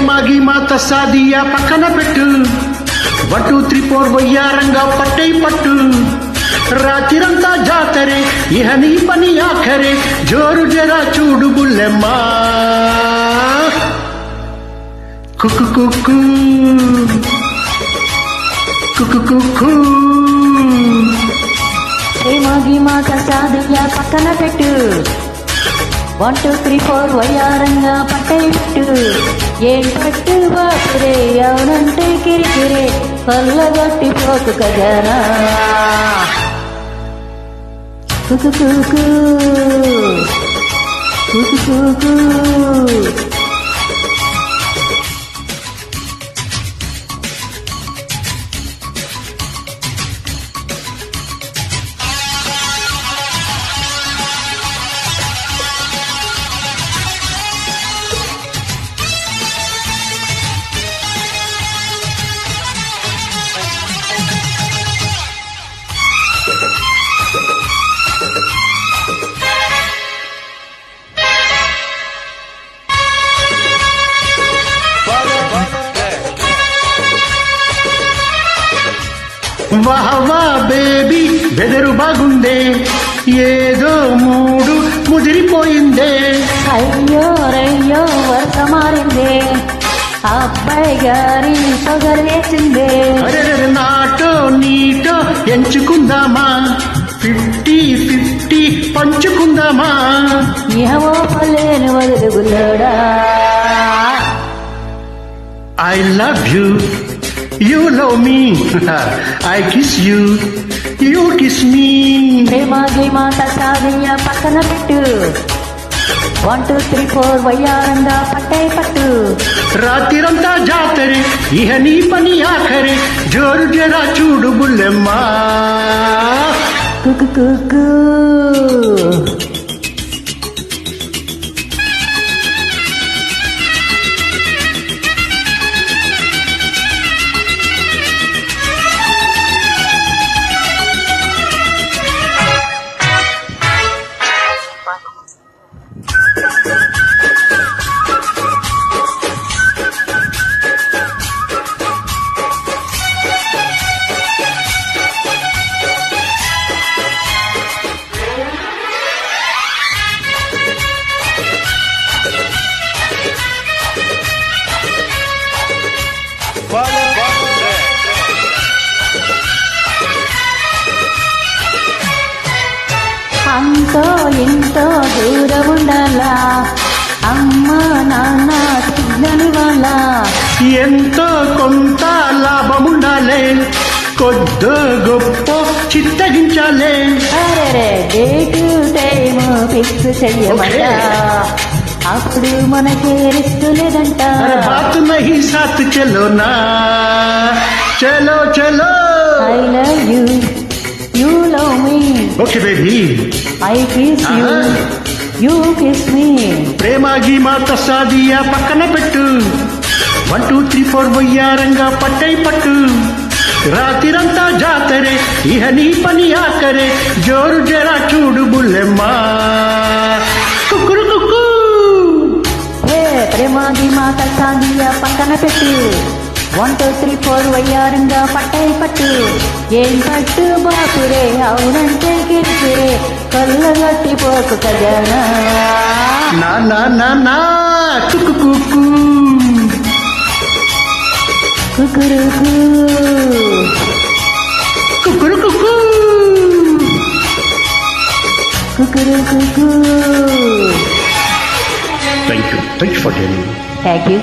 ప్రేమ గీమా తస్సాదియా పక్కన పెట్టు 1 2 3 4 వయ్యారంగా పట్టై పట్టు రాత్రిరంతా జాతరే ఇహ నీ పని ఆఖరే జోరు జరా చూడు బుల్లెమ్మా కుక్కు కుక్కు కుక్కు కుక్కు ప్రేమ గీమా తస్సాదియా పక్కన పెట్టు 1 2 3 4 వయ్యారంగా పట్టై పెట్టు ఏం పట్టు బాపురే అవునంటే కిరికిరే కొల్లగొట్టి పోకు కజనా కుకు కుకు కుకు కుకు వాహవా బేబీ బెదరు బాగుందే ఏదో మూడు ముదిరిపోయిందే అయ్యో రయ్యో వరుస మారిందే అబ్బాయి గారి పొగలేసిందే అరే నాటో నీటో ఎంచుకుందామా 50-50 పంచుకుందామా ఏమో పల్లేను వదులుగులోడా I love you, you love me, I kiss you, you kiss me. ప్రేమ గీమా తస్సాదియా పక్కన పెట్టు 1 2 3 4 వయ్యారంగా పట్టై పట్టు రాత్రిరంతా జాతరే ఇహ నీ పని ఆఖరే జోరు జరా చూడు బుల్లెమ్మా కుకు కుకు అంతో ఇంతో దూరం ఉండాలా అమ్మ నాన్న సిగ్నని వాళ్ళ ఎంతో కొంత లాభముండాలే కొద్దో గొప్ప చిత్తగించాలే అరే డేటు టైము ఫిక్స్ చెయ్యమంట అప్పుడు మనకే రిస్క్ లేదంట अरे बात नहीं साथ चलो ना चलो चलो I love you you love me okay baby I kiss you you kiss me ప్రేమ గీమా తస్సాదియా పక్కన పెట్టు 1 2 3 4 వయ్యారంగా పట్టై పట్టు రాత్రిరంతా జాతరే ఇహ నీ పని ఆఖరే జోరు జరా చూడు బుల్లెమ్మా కుక్కురు కుక్కు ప్రేమ గీమా తస్సాదియా పక్కన పెట్టు 1 2 3 4 వయ్యారంగా పట్టై పట్టు ఏం పట్టు బాపురే అవునంటే కిరికిరే కొల్లగొట్టి పోకు కజనా నా నా నా నా కుక్కు కుక్కు కుకురుకు కుక్కురు కుక్కు కుకురుకు thank you for telling thank you